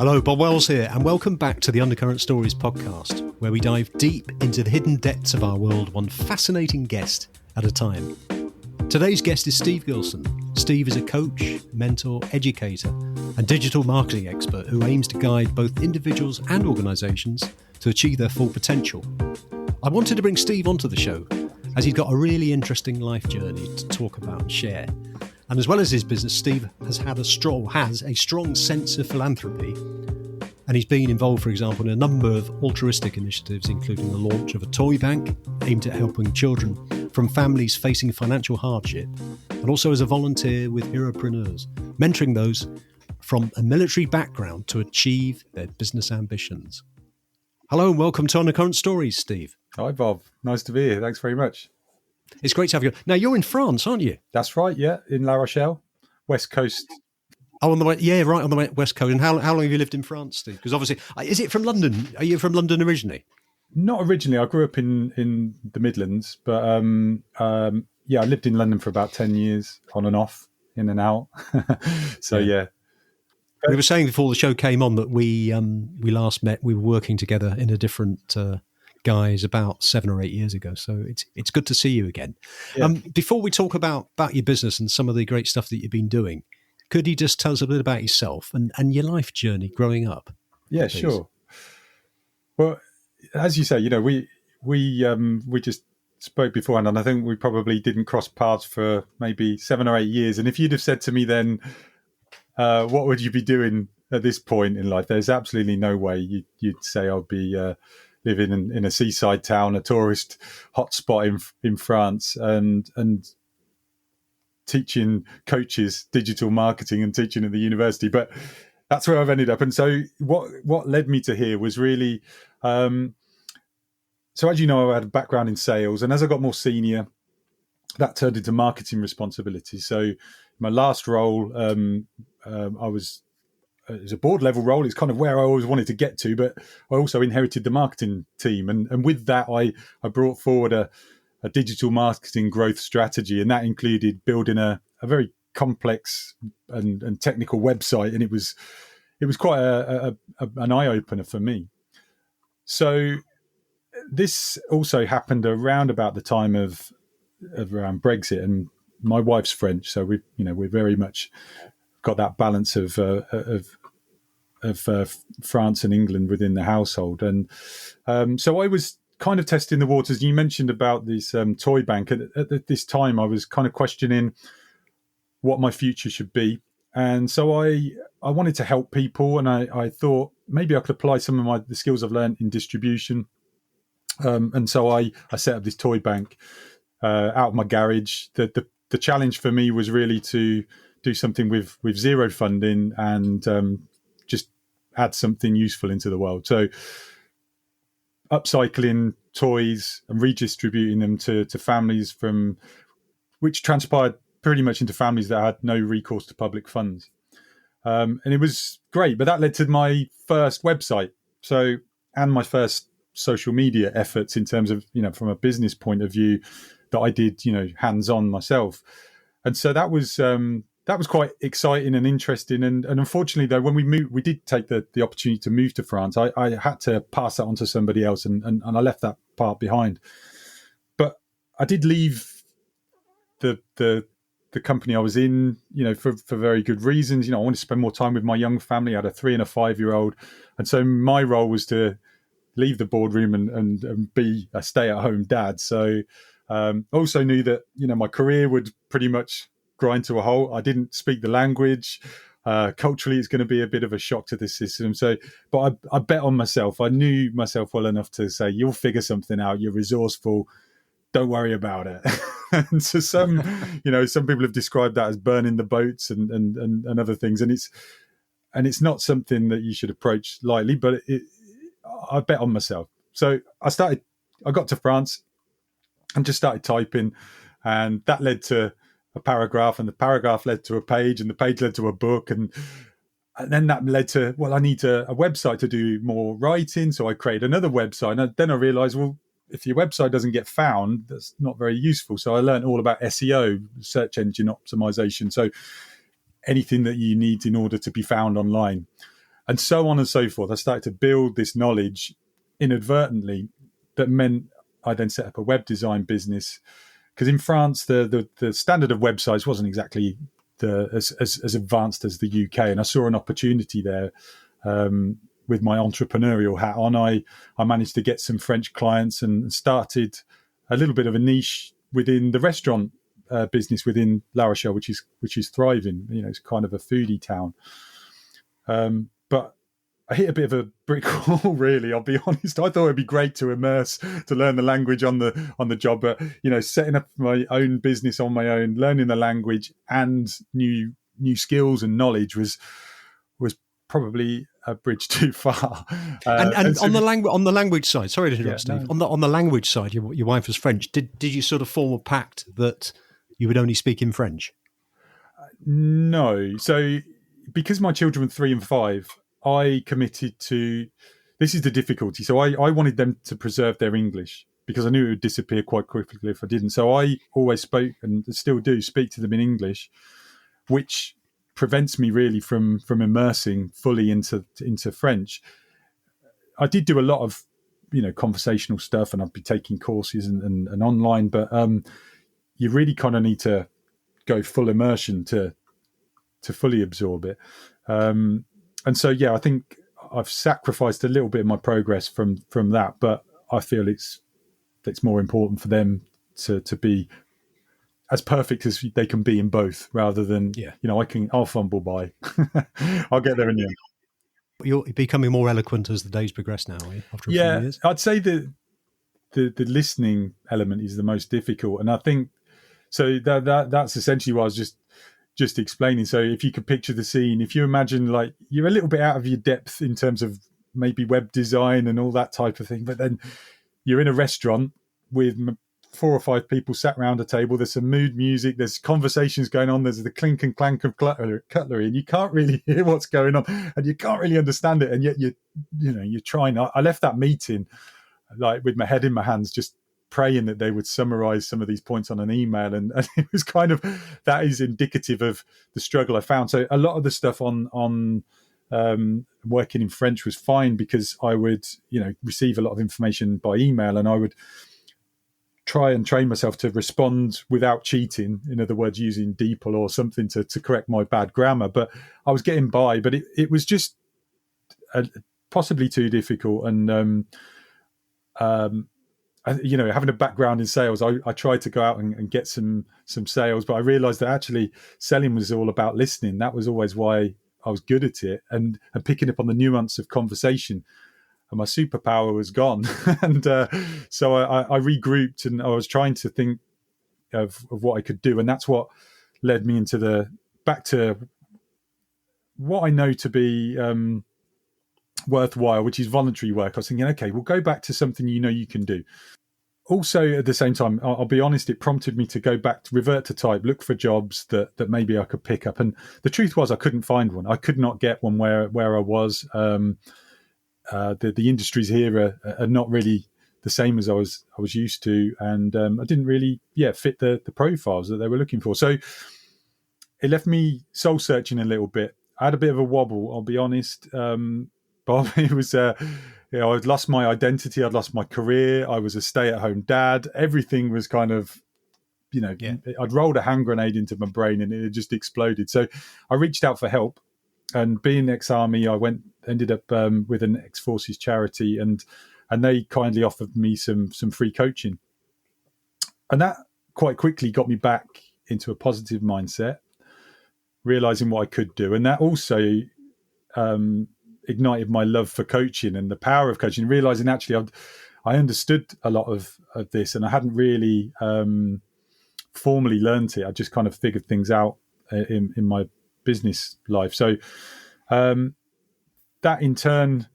Hello, Bob Wells here, and welcome back to the Undercurrent Stories podcast, where we dive deep into the hidden depths of our world, one fascinating guest at a time. Today's guest is Steve Gillson. Steve is a coach, mentor, educator, and digital marketing expert who aims to guide both individuals and organisations to achieve their full potential. I wanted to bring Steve onto the show, as he's got a really interesting life journey to talk about and share. And as well as his business, Steve has a strong sense of philanthropy. And he's been involved, for example, in a number of altruistic initiatives, including the launch of a toy bank aimed at helping children from families facing financial hardship, and also as a volunteer with Heropreneurs, mentoring those from a military background to achieve their business ambitions. Hello and welcome to Undercurrent Stories, Steve. Hi, Bob. Nice to be here. Thanks very much. It's great to have you. Now, you're in France, aren't you? That's right, yeah, in La Rochelle, West Coast. Oh, on the way, yeah, right on the West Coast. And how long have you lived in France, Steve? Because obviously, is it from London? Are you from London originally? Not originally. I grew up in the Midlands, but I lived in London for about 10 years, on and off, in and out. Yeah. We were saying before the show came on that we last met. We were working together in a different guise about 7 or 8 years ago. So it's good to see you again. Yeah. Before we talk about your business and some of the great stuff that you've been doing, could you just tell us a bit about yourself and your life journey growing up? Yeah, please? Sure. Well, as you say, we just spoke beforehand, and I think we probably didn't cross paths for maybe 7 or 8 years. And if you'd have said to me then, what would you be doing at this point in life? There's absolutely no way you'd say I'll be living in a seaside town, a tourist hotspot in France, and teaching coaches digital marketing and teaching at the university. But that's where I've ended up. And so what led me to here was really, so as you know, I had a background in sales, and as I got more senior, that turned into marketing responsibilities. So my last role, it was a board level role. It's kind of where I always wanted to get to, but I also inherited the marketing team. And with that, I brought forward a digital marketing growth strategy. And that included building a very complex and technical website. And it was quite an eye opener for me. So this also happened around about the time of around Brexit, and my wife's French. So we're very much got that balance of France and England within the household. And so I was kind of testing the waters. You mentioned about this toy bank. At this time, I was kind of questioning what my future should be. And so I wanted to help people, and I thought maybe I could apply some of the skills I've learned in distribution. And so I set up this toy bank out of my garage. The challenge for me was really to do something with zero funding and just add something useful into the world. So upcycling toys and redistributing them to families which transpired pretty much into families that had no recourse to public funds. And it was great, but that led to my first website. And my first social media efforts in terms of, from a business point of view that I did, hands-on myself. And so that was quite exciting and interesting. And unfortunately, though, when we moved, we did take the opportunity to move to France. I had to pass that on to somebody else, and I left that part behind. But I did leave the company I was in, for very good reasons. I wanted to spend more time with my young family. I had a 3 and a 5-year-old. And so my role was to leave the boardroom and be a stay-at-home dad. So also knew that, my career would pretty much grind to a halt. I didn't speak the language. Culturally, it's going to be a bit of a shock to the system. So, but I bet on myself. I knew myself well enough to say, you'll figure something out. You're resourceful. Don't worry about it. And so some people have described that as burning the boats and other things. And it's not something that you should approach lightly, but I bet on myself. So I got to France and just started typing, and that led to a paragraph, and the paragraph led to a page, and the page led to a book, and then that led to, I need a website to do more writing. So I created another website, and then I realized, if your website doesn't get found, that's not very useful. So I learned all about SEO, search engine optimization. So anything that you need in order to be found online. and so on and so forth. I started to build this knowledge inadvertently that meant I then set up a web design business, because in France the standard of websites wasn't exactly as advanced as the UK, and I saw an opportunity there. With my entrepreneurial hat on, I managed to get some French clients and started a little bit of a niche within the restaurant business within La Rochelle, which is thriving. It's kind of a foodie town. But I hit a bit of a brick wall, really. I'll be honest. I thought it'd be great to learn the language on the job, but setting up my own business on my own, learning the language and new skills and knowledge was probably a bridge too far. And so on the language side, sorry to interrupt, Steve. No. On the language side, your wife was French. Did you sort of form a pact that you would only speak in French? No. So because my children were 3 and 5, I committed to. This is the difficulty. So I wanted them to preserve their English, because I knew it would disappear quite quickly if I didn't. So I always spoke, and still do, speak to them in English, which prevents me really from immersing fully into French. I did do a lot of conversational stuff, and I'd be taking courses and online, but you really kind of need to go full immersion to fully absorb it. And so I think I've sacrificed a little bit of my progress from that, but I feel it's more important for them to be as perfect as they can be in both, rather than I'll fumble by. I'll get there in the end. You're becoming more eloquent as the days progress now, are you, after a few years? I'd say the listening element is the most difficult, and I think so that's essentially what I was just explaining. So if you could picture the scene, if you imagine like you're a little bit out of your depth in terms of maybe web design and all that type of thing, but then you're in a restaurant with 4 or 5 people sat around a table. There's some mood music. There's conversations going on. There's the clink and clank of cutlery, and you can't really hear what's going on, and you can't really understand it. And yet you're trying. I left that meeting like with my head in my hands, just praying that they would summarize some of these points on an email. And it was kind of, that is indicative of the struggle I found. So a lot of the stuff on working in French was fine, because I would receive a lot of information by email, and I would try and train myself to respond without cheating. In other words, using DeepL or something to correct my bad grammar. But I was getting by, but it was just possibly too difficult. And, having a background in sales, I tried to go out and get some sales, but I realized that actually selling was all about listening. That was always why I was good at it, and picking up on the nuance of conversation. And my superpower was gone. And so I regrouped, and I was trying to think of what I could do. And that's what led me back to what I know to be worthwhile, which is voluntary work. I was thinking, okay, we'll go back to something you can do. Also, at the same time, I'll be honest, it prompted me to go back, to revert to type, look for jobs that maybe I could pick up. And the truth was, I couldn't find one. I could not get one where I was. The industries here are not really the same as I was used to, and I didn't really fit the profiles that they were looking for. So it left me soul searching a little bit. I had a bit of a wobble, I'll be honest, Bob. It was I'd lost my identity, I'd lost my career, I was a stay-at-home dad. Everything was kind of I'd rolled a hand grenade into my brain, and it had just exploded. So I reached out for help. And being ex-army, I ended up with an ex-forces charity, and they kindly offered me some free coaching. And that quite quickly got me back into a positive mindset, realizing what I could do. And that also ignited my love for coaching and the power of coaching, realizing actually I understood a lot of this, and I hadn't really formally learned it. I just kind of figured things out in my business life. So that in turn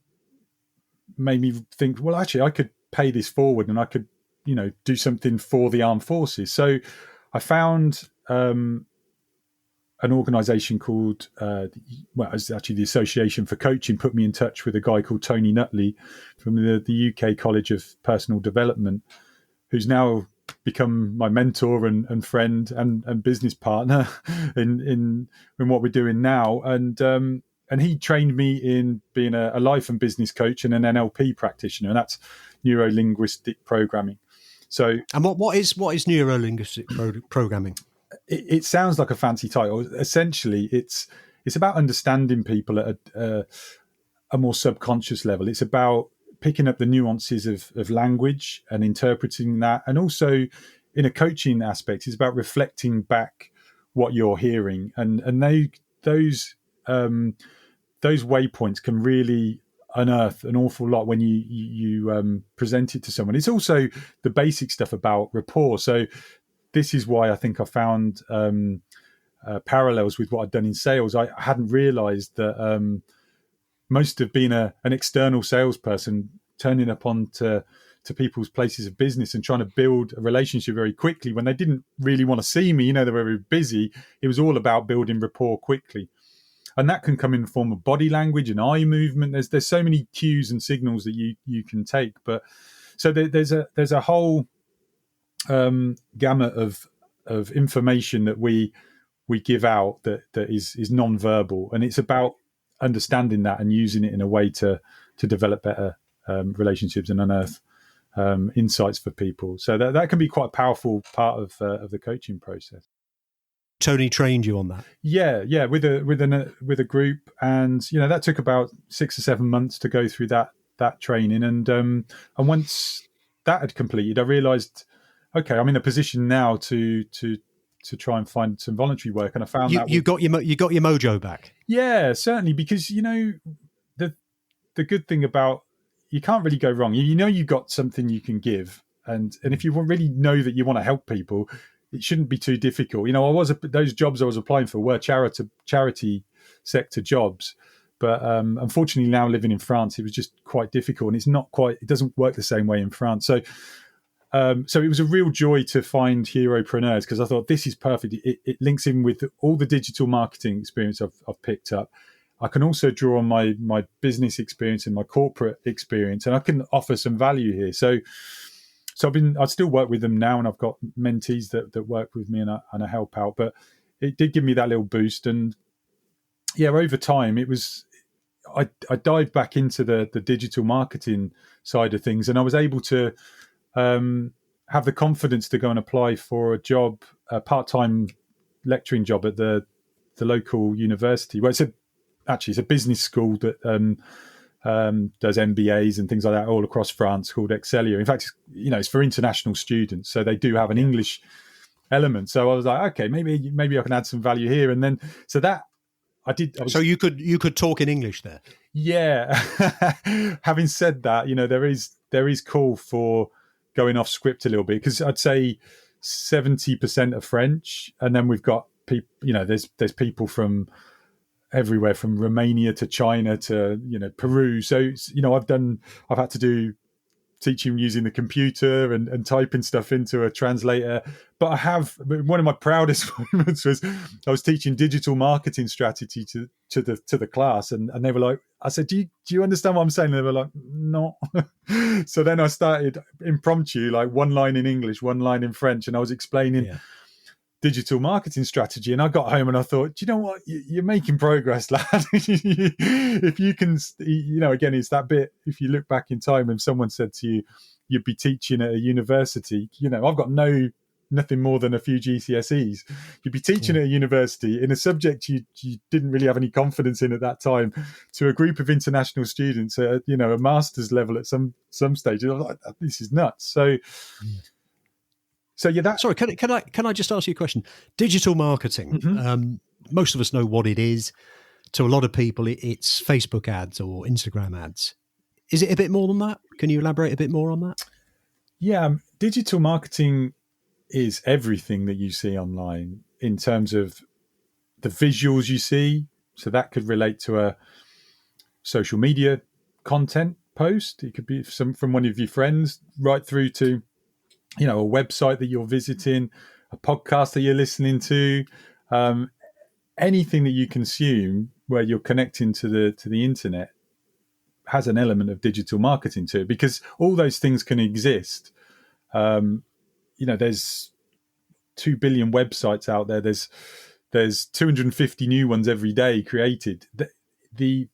made me think, well, actually I could pay this forward, and I could do something for the armed forces. So I found an organization called it's actually the Association for Coaching, put me in touch with a guy called Tony Nutley from the UK College of Personal Development, who's now become my mentor and friend and business partner in what we're doing now. And and he trained me in being a life and business coach and an NLP practitioner, and that's neuro linguistic programming. So, and what is neuro linguistic programming? It sounds like a fancy title. Essentially, it's about understanding people at a more subconscious level. It's about picking up the nuances of language and interpreting that, and also in a coaching aspect, it's about reflecting back what you're hearing, and those waypoints can really unearth an awful lot when you present it to someone. It's also the basic stuff about rapport. So this is why I think I found parallels with what I'd done in sales. I hadn't realized that most of being an external salesperson, turning up onto people's places of business and trying to build a relationship very quickly when they didn't really want to see me, they were very busy. It was all about building rapport quickly. And that can come in the form of body language and eye movement. There's so many cues and signals that you can take. But so there's a whole gamut of information that we give out that is non-verbal, and it's about understanding that and using it in a way to develop better relationships and unearth insights for people. So that can be quite a powerful part of the coaching process. Tony trained you on that. Yeah, with a group, and that took about 6 or 7 months to go through that training, and once that had completed, I realised, okay, I'm in a position now to try and find some voluntary work, and I found you got your mojo back. Yeah, certainly, because the good thing about, you can't really go wrong. You've got something you can give, and if you really know that you want to help people, it shouldn't be too difficult. Those jobs I was applying for were charity sector jobs, but unfortunately now living in France, it was just quite difficult, and it doesn't work the same way in France. So it was a real joy to find Heropreneurs, because I thought this is perfect. It links in with all the digital marketing experience I've picked up. I can also draw on my business experience and my corporate experience, and I can offer some value here. So I still work with them now, and I've got mentees that work with me, and I help out. But it did give me that little boost, and yeah, over time I dived back into the digital marketing side of things, and I was able to have the confidence to go and apply for a part-time lecturing job at the local university. Well, it's a business school that does MBAs and things like that all across France, called Excellier. In fact, it's for international students, so they do have an English element. So I was like, okay, maybe I can add some value here, and then so that I did. So you could talk in English there. Yeah. Having said that, there is call for going off script a little bit, because I'd say 70% are French, and then we've got people. There's people from everywhere, from Romania to China to Peru. So I've had to do teaching using the computer and typing stuff into a translator. But one of my proudest moments was I was teaching digital marketing strategy to the class, and they were like, I said, do you understand what I'm saying? And they were like, no. So then I started impromptu, like one line in English, one line in French, and I was explaining digital marketing strategy. And I got home and I thought, do you know what? You're making progress, lad. If you can, again, it's that bit, if you look back in time and someone said to you, you'd be teaching at a university, I've got nothing more than a few GCSEs. You'd be teaching at a university in a subject you didn't really have any confidence in at that time, to a group of international students at a master's level at some stage. I was like, this is nuts. So yeah, that. Sorry, can I just ask you a question? Digital marketing. Mm-hmm. Most of us know what it is. To a lot of people, it's Facebook ads or Instagram ads. Is it a bit more than that? Can you elaborate a bit more on that? Yeah, digital marketing is everything that you see online in terms of the visuals you see. So that could relate to a social media content post. It could be from one of your friends, right through to a website that you're visiting, a podcast that you're listening to, anything that you consume where you're connecting to the internet has an element of digital marketing to it, because all those things can exist. There's 2 billion websites out there. There's 250 new ones every day created. the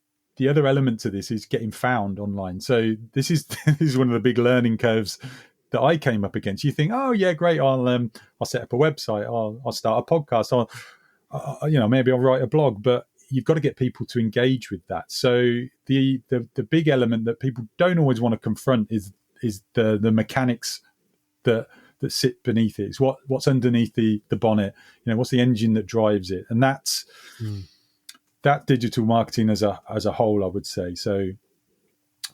other element to this is getting found online. So this is this is one of the big learning curves that I came up against. You think, oh yeah, great, I'll set up a website, I'll start a podcast, maybe I'll write a blog, but you've got to get people to engage with that. So the big element that people don't always want to confront is the mechanics that sit beneath it. It's what's underneath the bonnet. What's the engine that drives it, and that's that digital marketing as a whole, I would say. So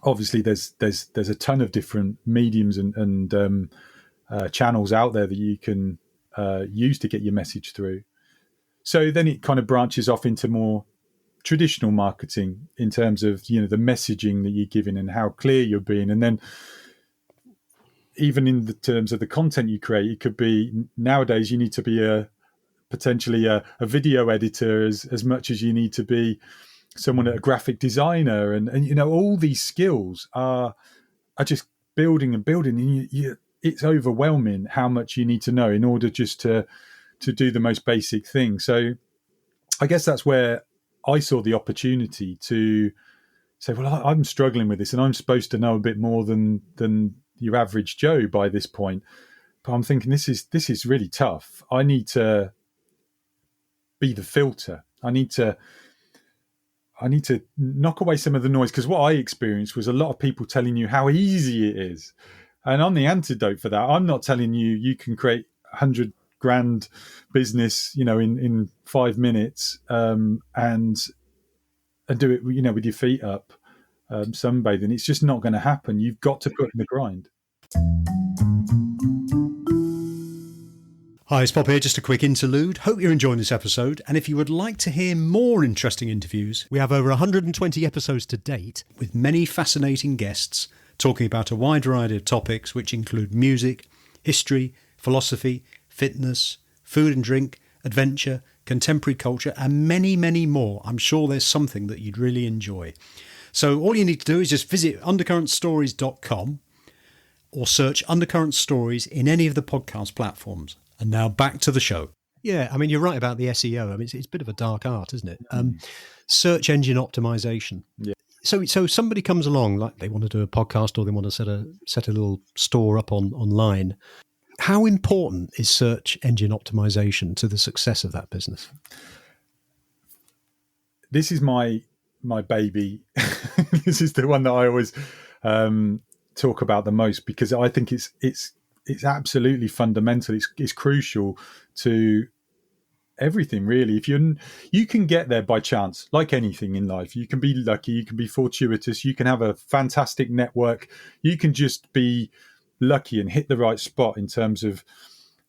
obviously there's a ton of different mediums and channels out there that you can use to get your message through. So then it kind of branches off into more traditional marketing in terms of the messaging that you're giving and how clear you're being. And then even in the terms of the content you create, it could be, nowadays you need to be potentially a video editor as much as you need to be someone, a graphic designer, and all these skills are just building and it's overwhelming how much you need to know in order just to do the most basic thing. So I guess that's where I saw the opportunity to say, well, I'm struggling with this and I'm supposed to know a bit more than your average Joe by this point, but I'm thinking this is really tough. I need to be the filter. I need to knock away some of the noise, because what I experienced was a lot of people telling you how easy it is. And I'm the antidote for that. I'm not telling you can create 100 grand business, in 5 minutes, and do it, with your feet up, sunbathing. It's just not going to happen. You've got to put in the grind. Hi, it's Bob here. Just a quick interlude. Hope you're enjoying this episode. And if you would like to hear more interesting interviews, we have over 120 episodes to date with many fascinating guests talking about a wide variety of topics, which include music, history, philosophy, fitness, food and drink, adventure, contemporary culture, and many, many more. I'm sure there's something that you'd really enjoy. So all you need to do is just visit undercurrentstories.com or search Undercurrent Stories in any of the podcast platforms. And now back to the show. Yeah, I mean, you're right about the SEO. I mean, it's a bit of a dark art, isn't it? Search engine optimization. Yeah. So somebody comes along, like they want to do a podcast or they want to set a little store up online. How important is search engine optimization to the success of that business? This is my baby. This is the one that I always talk about the most, because I think it's absolutely fundamental. It's crucial to everything, really. If you can get there by chance, like anything in life. You can be lucky, you can be fortuitous, you can have a fantastic network, you can just be lucky and hit the right spot in terms of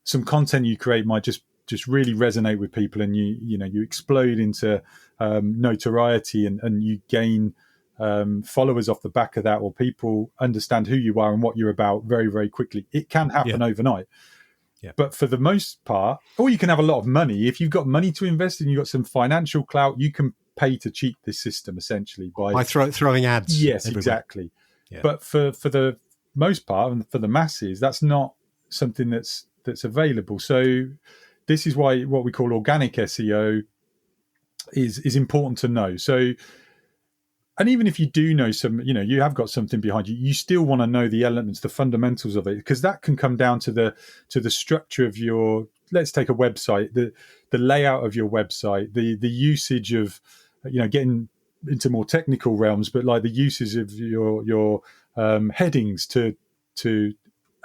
some content you create might just really resonate with people, and you explode into notoriety and you gain followers off the back of that, or people understand who you are and what you're about very, very quickly. It can happen overnight. Yeah. But for the most part, or you can have a lot of money. If you've got money to invest and you've got some financial clout, you can pay to cheat this system essentially by throwing ads. Yes, everywhere. Exactly. Yeah. But for the most part and for the masses, that's not something that's available. So this is why what we call organic SEO is important to know. So, and even if you do know you have got something behind you, you still want to know the elements, the fundamentals of it, because that can come down to the structure of your, let's take a website, the layout of your website, the usage of, getting into more technical realms, but like the uses of your headings to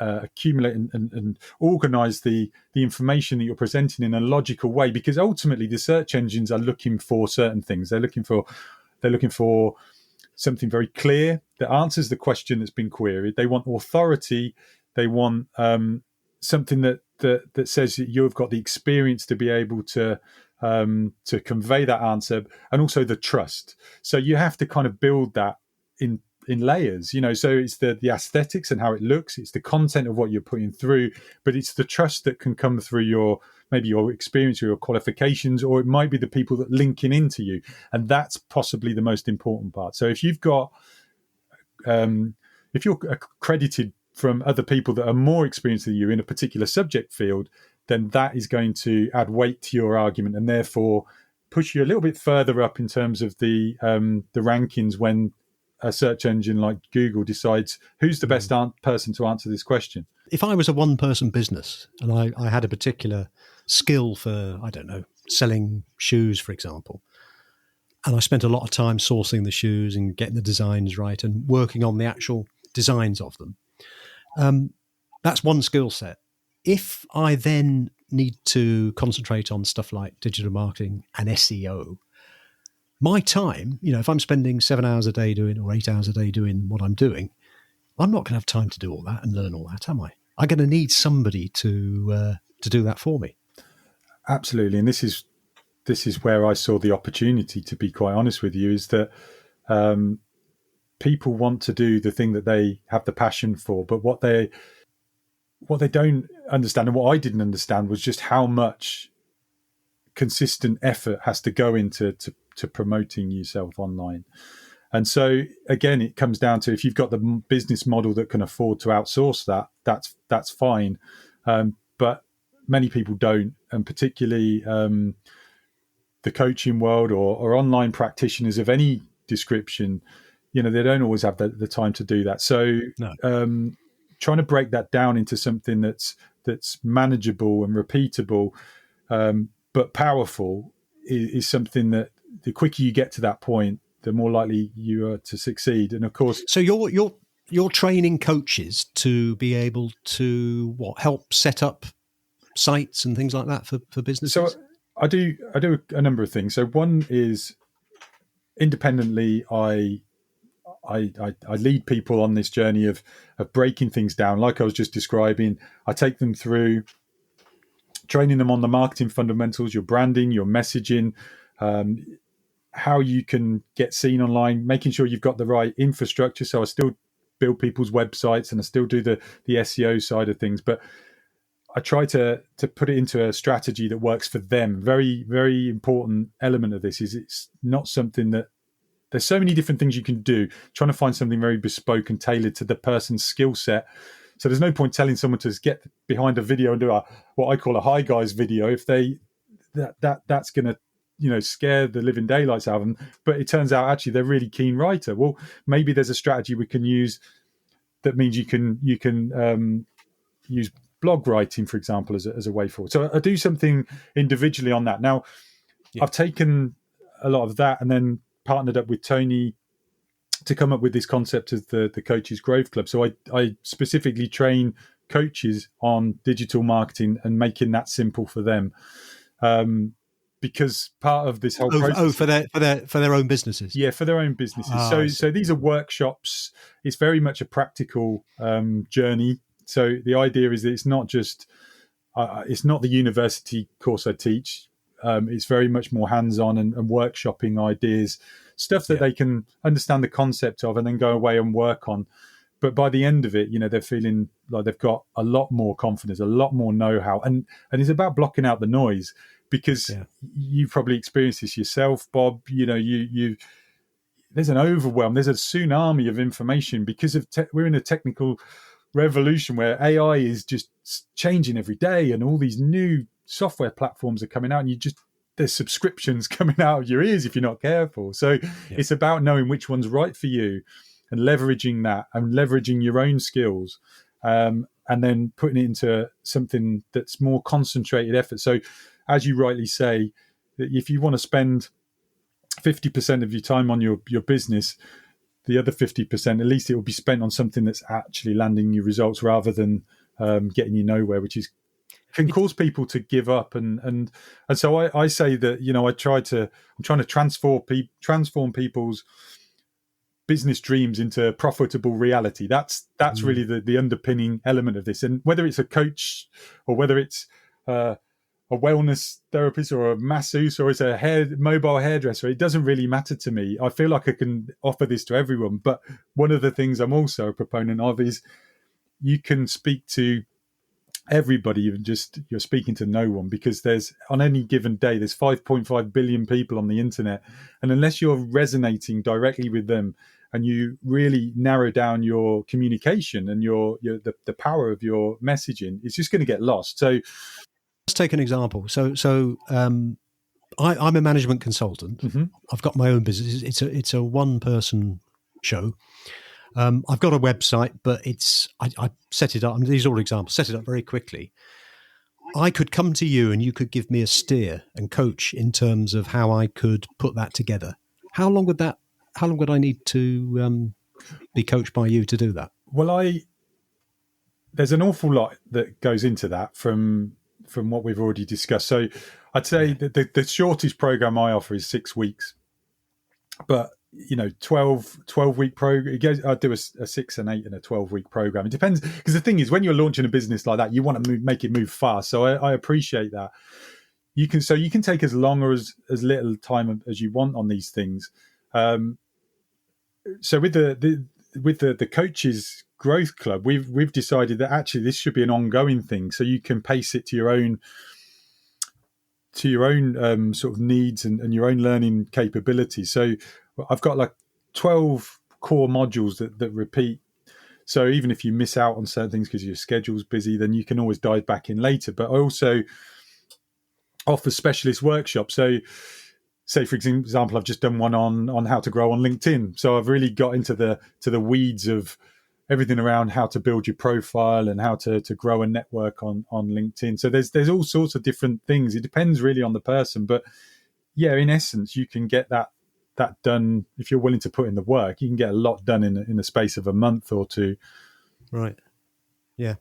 accumulate and organize the information that you're presenting in a logical way, because ultimately the search engines are looking for certain things. They're looking for something very clear that answers the question that's been queried. They want authority. They want something that says that you've got the experience to be able to convey that answer, and also the trust. So you have to kind of build that in layers, so it's the aesthetics and how it looks, it's the content of what you're putting through, but it's the trust that can come through maybe your experience or your qualifications, or it might be the people that linking into you, and that's possibly the most important part. So if you've got if you're accredited from other people that are more experienced than you in a particular subject field, then that is going to add weight to your argument and therefore push you a little bit further up in terms of the rankings when a search engine like Google decides who's the best person to answer this question. If I was a one-person business and I had a particular skill for, I don't know, selling shoes, for example, and I spent a lot of time sourcing the shoes and getting the designs right and working on the actual designs of them, that's one skill set. If I then need to concentrate on stuff like digital marketing and SEO, my time, if I'm spending 7 hours a day doing or 8 hours a day doing what I'm doing, I'm not going to have time to do all that and learn all that, am I? I'm going to need somebody to do that for me. Absolutely, and this is where I saw the opportunity. To be quite honest with you, is that people want to do the thing that they have the passion for, but what they don't understand, and what I didn't understand, was just how much consistent effort has to go into to promoting yourself online. And so again, it comes down to, if you've got the business model that can afford to outsource that's fine. But many people don't, and particularly the coaching world or online practitioners of any description, they don't always have the time to do that. So trying to break that down into something that's manageable and repeatable, but powerful, is something that the quicker you get to that point, the more likely you are to succeed. And of course, so you're training coaches to be able to help set up sites and things like that for businesses. So I do a number of things. So one is, independently, I lead people on this journey of breaking things down, like I was just describing. I take them through training them on the marketing fundamentals, your branding, your messaging, how you can get seen online, making sure you've got the right infrastructure. So I still build people's websites and I still do the SEO side of things, but I try to put it into a strategy that works for them. Very, very important element of this is it's not something that, there's so many different things you can do, trying to find something very bespoke and tailored to the person's skill set. So there's no point telling someone to get behind a video and do what I call a hi guys video if that's going to scare the living daylights out of them. But it turns out actually they're a really keen writer. Well, maybe there's a strategy we can use that means you can use blog writing, for example, as a way forward. So I do something individually on that. Now, I've taken a lot of that and then partnered up with Tony to come up with this concept of the Coaches Growth Club. So I specifically train coaches on digital marketing and making that simple for them. Because part of this whole process, for their own businesses. Yeah, for their own businesses. So these are workshops. It's very much a practical journey. So the idea is that it's not just it's not the university course I teach. It's very much more hands-on and workshopping ideas, stuff that they can understand the concept of and then go away and work on. But by the end of it, they're feeling like they've got a lot more confidence, a lot more know-how, and it's about blocking out the noise, because you've probably experienced this yourself, Bob. You there's an overwhelm, there's a tsunami of information because of we're in a technical revolution where AI is just changing every day, and all these new software platforms are coming out, and there's subscriptions coming out of your ears if you're not careful. So it's about knowing which one's right for you and leveraging that and leveraging your own skills, and then putting it into something that's more concentrated effort. So as you rightly say, if you want to spend 50% of your time on your business, the other 50%, at least it will be spent on something that's actually landing you results rather than getting you nowhere, which can cause people to give up. And so I say that, I'm trying to transform people's business dreams into profitable reality. That's really the underpinning element of this. And whether it's a coach or whether it's a wellness therapist or a masseuse or it's a mobile hairdresser, it doesn't really matter to me. I feel like I can offer this to everyone. But one of the things I'm also a proponent of is you can speak to everybody, you're speaking to no one, because there's, on any given day, there's 5.5 billion people on the internet, and unless you're resonating directly with them and you really narrow down your communication and the power of your messaging, it's just going to get lost. So let's take an example. So I'm a management consultant. Mm-hmm. I've got my own business. It's a one person show. I've got a website, but I set it up. I mean, these are all examples. Set it up very quickly. I could come to you and you could give me a steer and coach in terms of how I could put that together. How long would I need to be coached by you to do that? Well, there's an awful lot that goes into that from what we've already discussed. So I'd say that the shortest program I offer is 6 weeks, but 12-week program. I do a 6 and 8 and a 12-week program. It depends, because the thing is, when you're launching a business like that, you want to make it move fast. So I appreciate that. You can take as long or as little time as you want on these things. So with the coaches growth club, we've decided that actually this should be an ongoing thing, so you can pace it to your own sort of needs and your own learning capabilities. So I've got like 12 core modules that repeat. So even if you miss out on certain things because your schedule's busy, then you can always dive back in later. But I also offer specialist workshops. So say, for example, I've just done one on how to grow on LinkedIn. So I've really got into the weeds of everything around how to build your profile and how to grow a network on LinkedIn. So there's all sorts of different things. It depends really on the person. But yeah, in essence, you can get that done if you're willing to put in the work. You can get a lot done in the space of a month or two. Right. Yeah.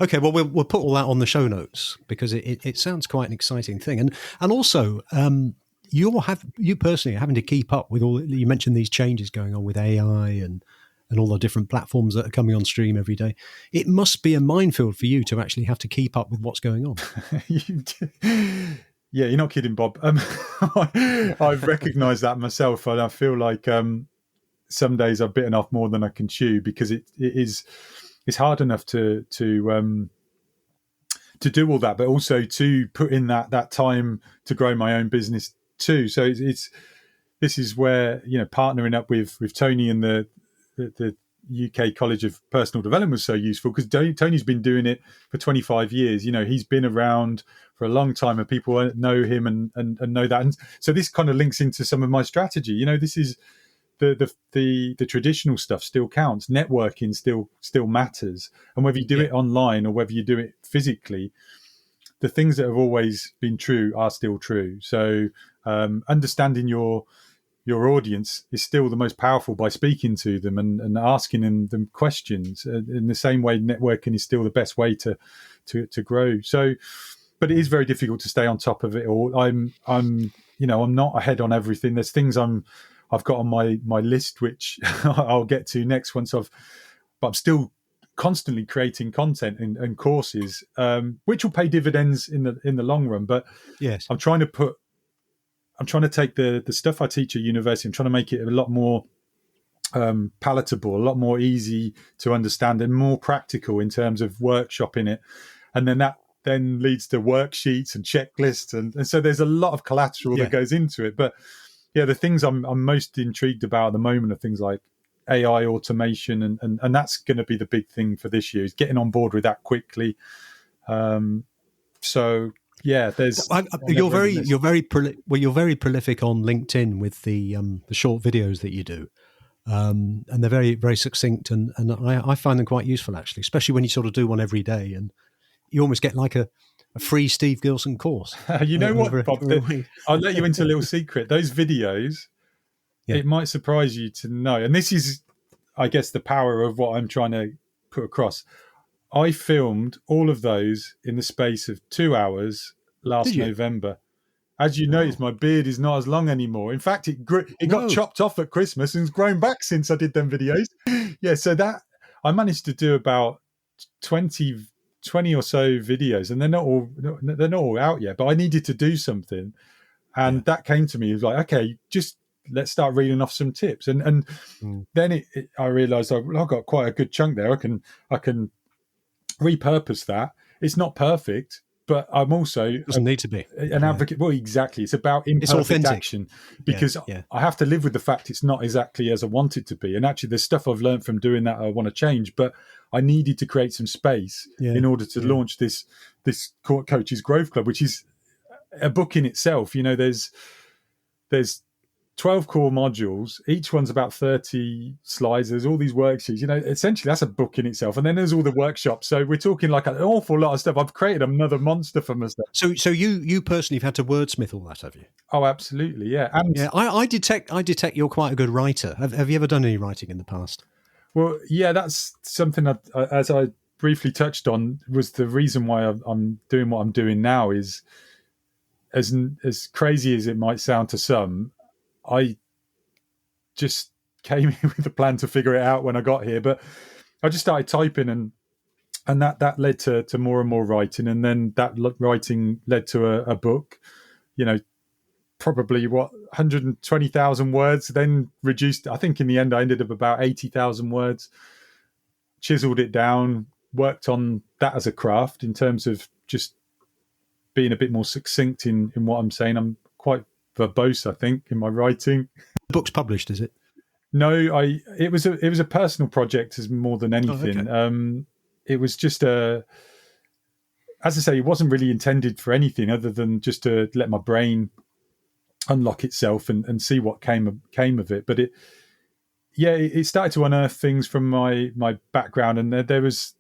Okay. Well, we'll put all that on the show notes because it sounds quite an exciting thing, and also you personally are having to keep up with all. You mentioned these changes going on with AI and all the different platforms that are coming on stream every day. It must be a minefield for you to actually have to keep up with what's going on. Yeah, you're not kidding, Bob. I've recognised that myself, and I feel like some days I've bitten off more than I can chew, because it's hard enough to do all that, but also to put in that time to grow my own business too. So this is where partnering up with Tony and the UK College of Personal Development was so useful, because Tony's been doing it for 25 years. He's been around for a long time, and people know him and know that. And so this kind of links into some of my strategy. This is the traditional stuff still counts. Networking still matters, and whether you do it online or whether you do it physically, the things that have always been true are still true. So understanding your audience is still the most powerful by speaking to them and asking them questions. In the same way, networking is still the best way to grow. So, but it is very difficult to stay on top of it all. I'm not ahead on everything. There's things I've got on my list, which I'll get to next but I'm still constantly creating content and courses, which will pay dividends in the long run. But yes, I'm trying to take the stuff I teach at university. I'm trying to make it a lot more palatable, a lot more easy to understand, and more practical in terms of workshopping it. And then that leads to worksheets and checklists. And so there's a lot of collateral that goes into it. But yeah, the things I'm most intrigued about at the moment are things like AI automation. And that's going to be the big thing for this year, is getting on board with that quickly. So yeah, you're very prolific on LinkedIn with the short videos that you do, and they're very, very succinct, and I find them quite useful, actually, especially when you sort of do one every day, and you almost get like a free Steve Gillson course. You know what, Bob? I'll let you into a little secret. Those videos, it might surprise you to know, and this is, I guess, the power of what I'm trying to put across. I filmed all of those in the space of 2 hours last November. As you notice, my beard is not as long anymore. In fact, it got chopped off at Christmas and has grown back since I did them videos. Yeah, so that I managed to do about 20 or so videos, and they're not all out yet. But I needed to do something, and that came to me. It was like, okay, just let's start reading off some tips, and then I realised I've got quite a good chunk there. I can repurpose that. It's not perfect, but I'm also doesn't need to be an advocate. Well, exactly. It's about imperfect action, because I have to live with the fact it's not exactly as I want it to be. And actually, there's stuff I've learned from doing that I want to change, but I needed to create some space in order to launch this coach's growth club, which is a book in itself. There's 12 core modules. Each one's about 30 slides. There's all these worksheets. Essentially that's a book in itself. And then there's all the workshops. So we're talking like an awful lot of stuff. I've created another monster for myself. So you personally have had to wordsmith all that, have you? Oh, absolutely, yeah. And yeah, I detect you're quite a good writer. Have you ever done any writing in the past? Well, yeah, that's something that, as I briefly touched on, was the reason why I'm doing what I'm doing now. Is as crazy as it might sound to some, I just came in with a plan to figure it out when I got here. But I just started typing, and that led to more and more writing, and then that writing led to a book. Probably 120,000 words, then reduced. I think in the end I ended up about 80,000 words. Chiseled it down, worked on that as a craft in terms of just being a bit more succinct in what I'm saying. I'm quite verbose, I think, in my writing. The book's published, is it? No, it was a personal project as more than anything. Oh, okay. It was just as I say, it wasn't really intended for anything other than just to let my brain unlock itself and see what came of it. But it started to unearth things from my background, and there was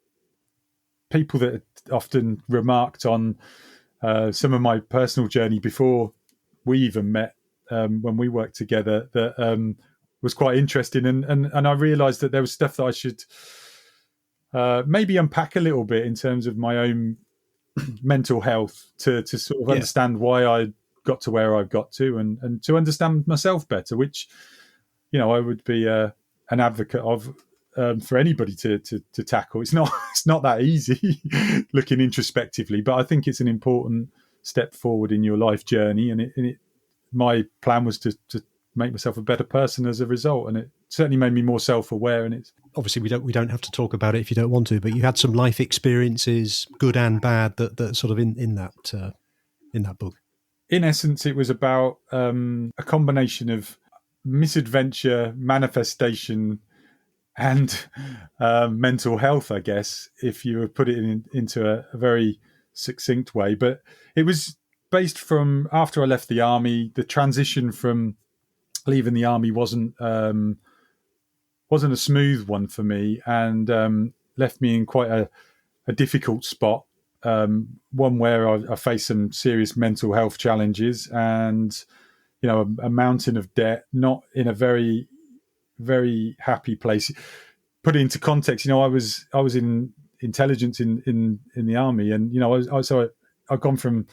people that often remarked on some of my personal journey before we even met, when we worked together, that was quite interesting, and I realized that there was stuff that I should maybe unpack a little bit in terms of my own mental health to sort of understand why I got to where I've got to, and to understand myself better, which I would be an advocate of for anybody to tackle. It's not that easy looking introspectively, but I think it's an important step forward in your life journey, and my plan was to make myself a better person as a result, and it certainly made me more self-aware. And it's obviously we don't have to talk about it if you don't want to, but you had some life experiences, good and bad, that sort of in that book. In essence, it was about a combination of misadventure, manifestation, and mental health, I guess, if you would put it into a very succinct way. But it was based from after I left the army. The transition from leaving the army wasn't a smooth one for me, and left me in quite a difficult spot. One where I faced some serious mental health challenges, and a mountain of debt, not in a very, very happy place. Put it into context, I was in intelligence in the army, and I've gone from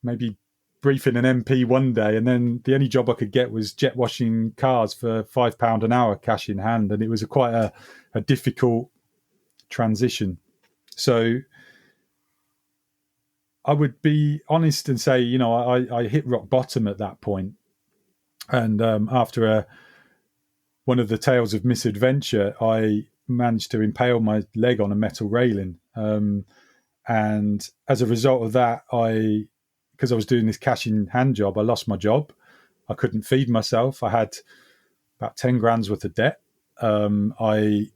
maybe briefing an MP one day, and then the only job I could get was jet washing cars for £5 an hour, cash in hand, and it was quite a difficult transition. So I would be honest and say, I hit rock bottom at that point. And after one of the tales of misadventure, I managed to impale my leg on a metal railing. And as a result of that, because I was doing this cash in hand job, I lost my job. I couldn't feed myself. I had about 10 grand's worth of debt. I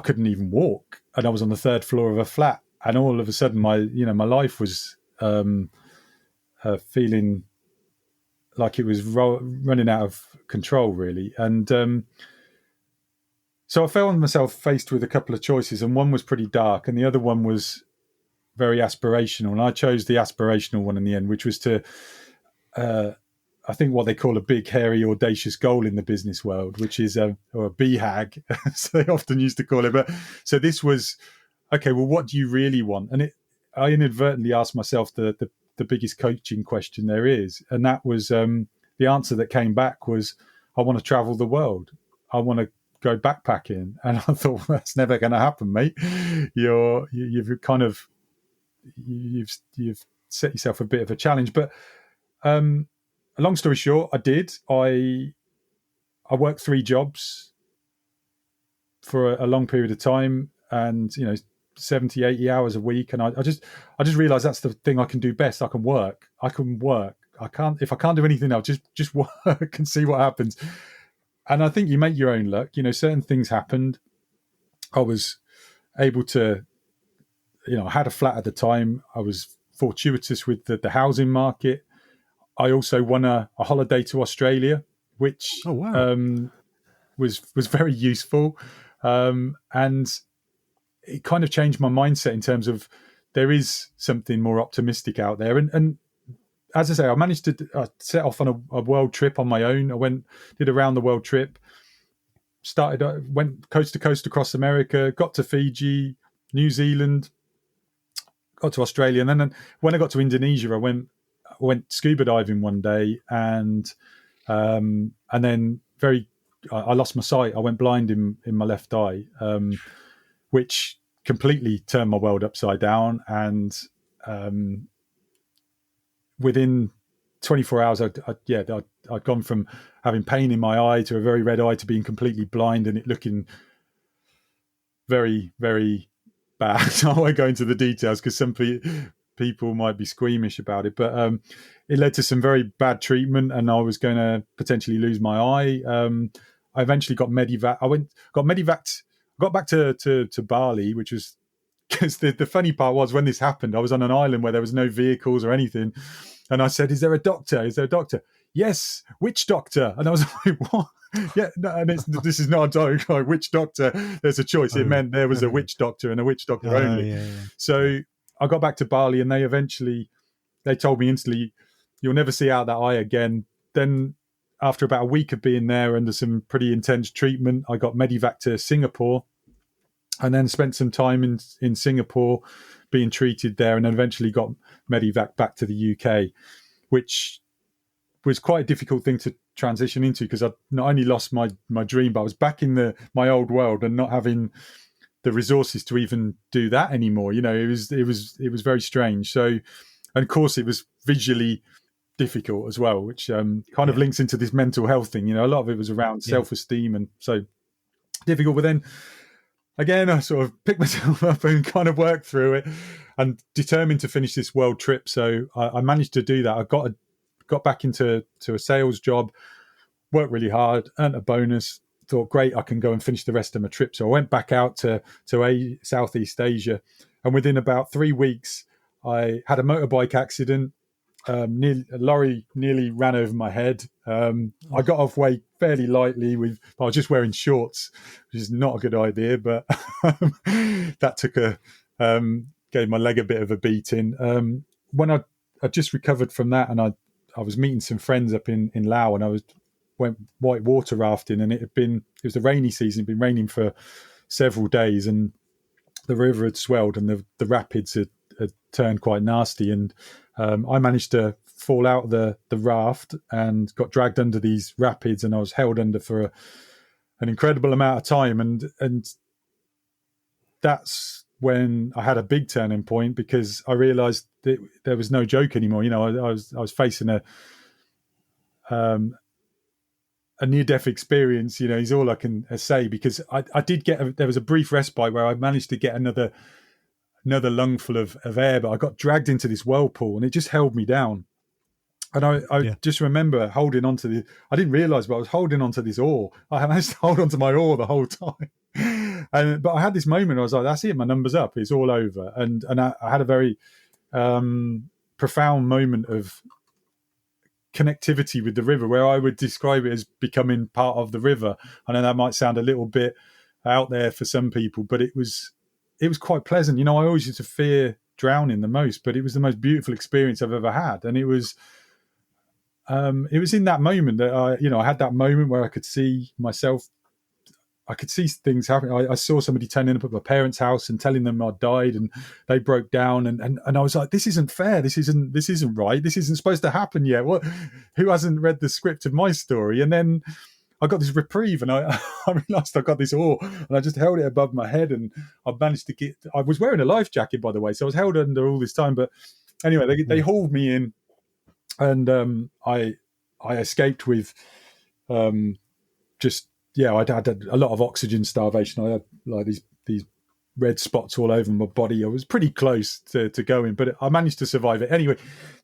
couldn't even walk, and I was on the third floor of a flat. And all of a sudden, my life was feeling like it was running out of control, really. And so I found myself faced with a couple of choices, and one was pretty dark, and the other one was very aspirational. And I chose the aspirational one in the end, which was to, I think, what they call a big, hairy, audacious goal in the business world, which is or a BHAG, as they often used to call it. But so this was, okay, well, what do you really want? And I inadvertently asked myself the biggest coaching question there is, and that was the answer that came back was, I want to travel the world. I want to go backpacking. And I thought, well, that's never going to happen, mate. You've set yourself a bit of a challenge. But a long story short, I did. I worked 3 jobs for a long period of time, and 70, 80 hours a week, and I just realized that's the thing I can do best. I can work. If I can't do anything else, just work and see what happens. And I think you make your own luck. Certain things happened. I was able to, I had a flat at the time. I was fortuitous with the housing market. I also won a holiday to Australia, which Oh, wow. Was very useful, and it kind of changed my mindset in terms of there is something more optimistic out there. And as I say, I managed to set off on a world trip on my own. I did a round the world trip, went coast to coast across America, got to Fiji, New Zealand, got to Australia, and then when I got to Indonesia, I went scuba diving one day, and then I lost my sight. I went blind in my left eye, which completely turned my world upside down. And within 24 hours, I'd gone from having pain in my eye to a very red eye to being completely blind and it looking very, very bad. I won't go into the details because some people might be squeamish about it, but it led to some very bad treatment and I was going to potentially lose my eye. I eventually got medevac. Got back to Bali, which was because the funny part was when this happened, I was on an island where there was no vehicles or anything. And I said, is there a doctor? Is there a doctor? Yes. Which doctor? And I was like, what? Yeah. No, and this is not a joke. Like, which doctor? There's a choice. It meant there was a witch doctor and a witch doctor only. Yeah. So I got back to Bali and they told me instantly, you'll never see out that eye again. Then after about a week of being there under some pretty intense treatment, I got medevac to Singapore and then spent some time in Singapore being treated there and then eventually got medevac back to the UK, which was quite a difficult thing to transition into because I not only lost my dream, but I was back in my old world and not having the resources to even do that anymore. You know, it was very strange. So, and of course, it was visually difficult as well, which kind of links into this mental health thing. You know, a lot of it was around self-esteem and so difficult. But then again, I sort of picked myself up and kind of worked through it and determined to finish this world trip. So I managed to do that. I got back into a sales job, worked really hard, earned a bonus, thought, great, I can go and finish the rest of my trip. So I went back out to Southeast Asia. And within about 3 weeks, I had a motorbike accident. A lorry nearly ran over my head. I got off way fairly lightly I was just wearing shorts, which is not a good idea, but that took gave my leg a bit of a beating. When I just recovered from that and I was meeting some friends up in Laos and went white water rafting and it was the rainy season. It'd been raining for several days and the river had swelled and the rapids had turned quite nasty. And I managed to fall out of the raft and got dragged under these rapids and I was held under for an incredible amount of time. And that's when I had a big turning point because I realized that there was no joke anymore. You know, I was facing a near-death experience, you know, is all I can say because I did there was a brief respite where I managed to get another lungful of air, but I got dragged into this whirlpool and it just held me down. And I just remember holding onto I didn't realize, but I was holding onto this oar. I managed to hold onto my oar the whole time. But I had this moment, I was like, that's it, my number's up, it's all over. And I had a very profound moment of connectivity with the river where I would describe it as becoming part of the river. I know that might sound a little bit out there for some people, but it was quite pleasant. You know, I always used to fear drowning the most, but it was the most beautiful experience I've ever had. And it was in that moment that I had that moment where I could see myself. I could see things happening. I saw somebody turning up at my parents' house and telling them I'd died, and they broke down. And I was like, "This isn't fair. This isn't right. This isn't supposed to happen yet. What? Who hasn't read the script of my story?" And then I got this reprieve, and I realised I got this oar, and I just held it above my head, and I managed to get. I was wearing a life jacket, by the way, so I was held under all this time. But anyway, they hauled me in, and I escaped with just. Yeah, I had a lot of oxygen starvation. I had like these red spots all over my body. I was pretty close to going, but I managed to survive it. Anyway,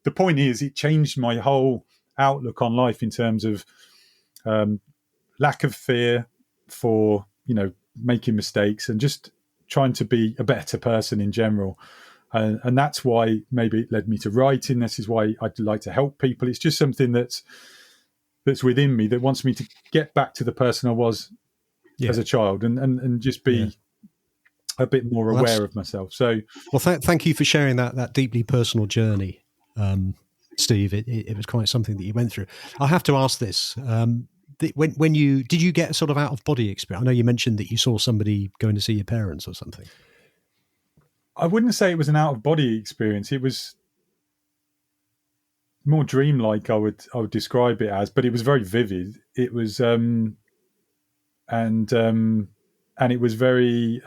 the point is, it changed my whole outlook on life in terms of lack of fear for making mistakes and just trying to be a better person in general. And that's why maybe it led me to writing. This is why I'd like to help people. It's just something that's within me that wants me to get back to the person I was as a child, and just be a bit more aware of myself. So, thank you for sharing that deeply personal journey, Steve. It was quite something that you went through. I have to ask this: when did you get a sort of out of body experience? I know you mentioned that you saw somebody going to see your parents or something. I wouldn't say it was an out of body experience. It was more dreamlike. I would describe it as, but it was very vivid. It was, and it was very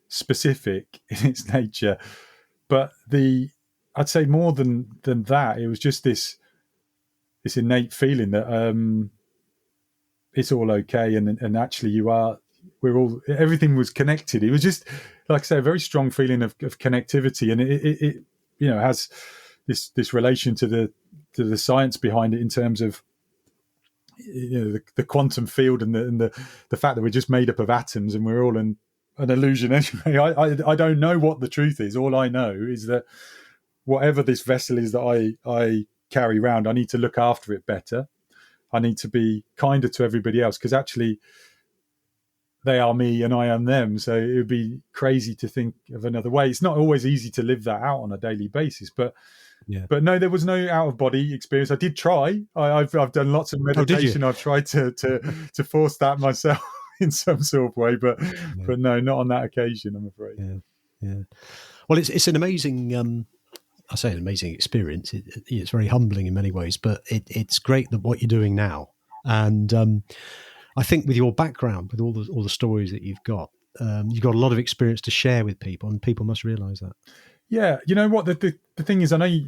specific in its nature. But I'd say more than that, it was just this innate feeling that it's all okay, and actually everything was connected. It was just, like I say, a very strong feeling of connectivity, and it has this relation to the science behind it in terms of the quantum field and the fact that we're just made up of atoms and we're all an illusion anyway. I don't know what the truth is. All I know is that whatever this vessel is that I carry around, I need to look after it better. I need to be kinder to everybody else, because actually they are me and I am them. So it would be crazy to think of another way. It's not always easy to live that out on a daily basis, but no, there was no out of body experience. I did try. I've done lots of meditation. I've tried to force that myself in some sort of way, but no, not on that occasion, I'm afraid. Yeah. Well, it's an amazing. I say an amazing experience. It's very humbling in many ways, but it's great that what you're doing now. And I think with your background, with all the stories that you've got a lot of experience to share with people, and people must realise that. Yeah, you know what, the thing is, I know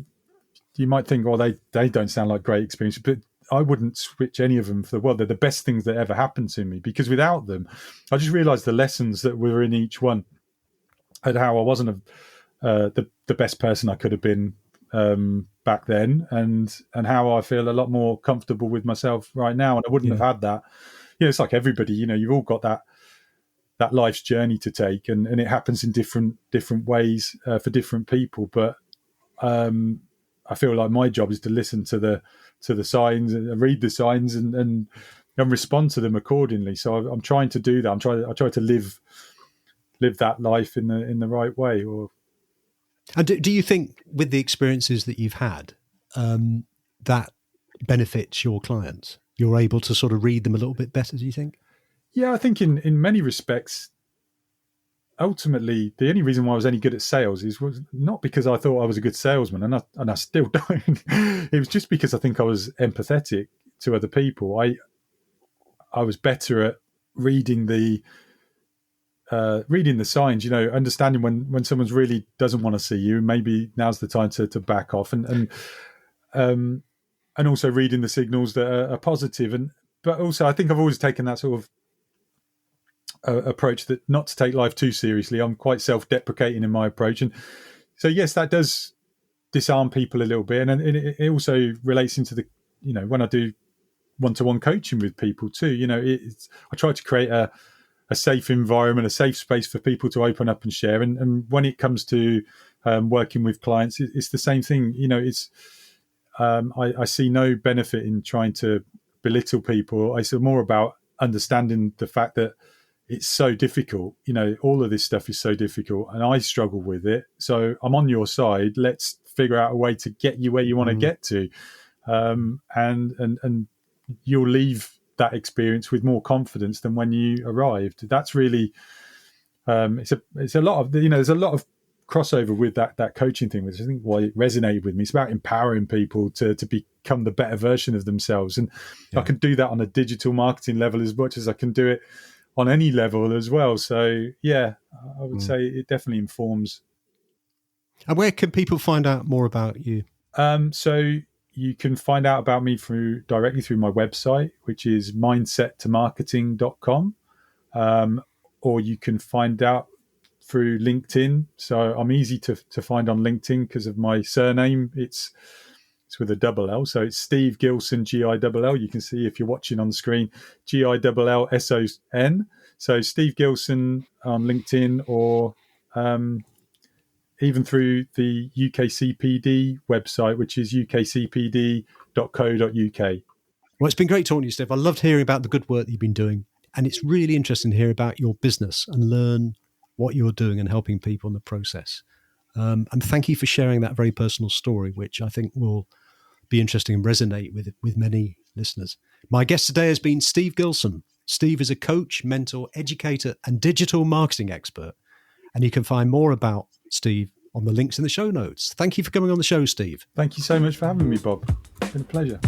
you might think, well, they don't sound like great experiences, but I wouldn't switch any of them for the world. They're the best things that ever happened to me, because without them, I just realised the lessons that were in each one, and how I wasn't the best person I could have been back then, and how I feel a lot more comfortable with myself right now. And I wouldn't have had that. It's like everybody, you've all got that life's journey to take, and it happens in different ways for different people. But I feel like my job is to listen to the signs and read the signs and respond to them accordingly. So I'm trying to do that. I try to live that life in the right way. And do you think, with the experiences that you've had, that benefits your clients? You're able to sort of read them a little bit better, do you think? Yeah, I think in many respects, ultimately, the only reason why I was any good at sales was not because I thought I was a good salesman, and I still don't. It was just because I think I was empathetic to other people. I was better at reading the signs, understanding when someone's really doesn't want to see you. Maybe now's the time to back off, and also reading the signals that are positive. But also, I think I've always taken that sort of approach, that not to take life too seriously. I'm quite self-deprecating in my approach, and so yes, that does disarm people a little bit, and it also relates into the when I do one-to-one coaching with people too. I try to create a safe environment, a safe space for people to open up and share. And when it comes to working with clients, it's the same thing. I see no benefit in trying to belittle people. I see more about understanding the fact that it's so difficult. All of this stuff is so difficult, and I struggle with it. So I'm on your side. Let's figure out a way to get you where you want to get to, and you'll leave that experience with more confidence than when you arrived. That's really it's a lot of there's a lot of crossover with that coaching thing, which I think why it resonated with me. It's about empowering people to become the better version of themselves, and I can do that on a digital marketing level as much as I can do it on any level as well. So I would say it definitely informs. And where can people find out more about you? So you can find out about me directly through my website, which is mindsettomarketing.com, or you can find out through LinkedIn. So I'm easy to find on LinkedIn because of my surname. It's with a double L. So it's Steve Gillson, Gilll. You can see if you're watching on the screen, Gillson. So Steve Gillson on LinkedIn, or even through the UKCPD website, which is ukcpd.co.uk. Well, it's been great talking to you, Steve. I loved hearing about the good work that you've been doing. And it's really interesting to hear about your business and learn what you're doing and helping people in the process. And thank you for sharing that very personal story, which I think will be interesting and resonate with many listeners. My guest today has been Steve Gillson. Steve is a coach, mentor, educator, and digital marketing expert. And you can find more about Steve on the links in the show notes. Thank you for coming on the show, Steve. Thank you so much for having me, Bob. It's been a pleasure.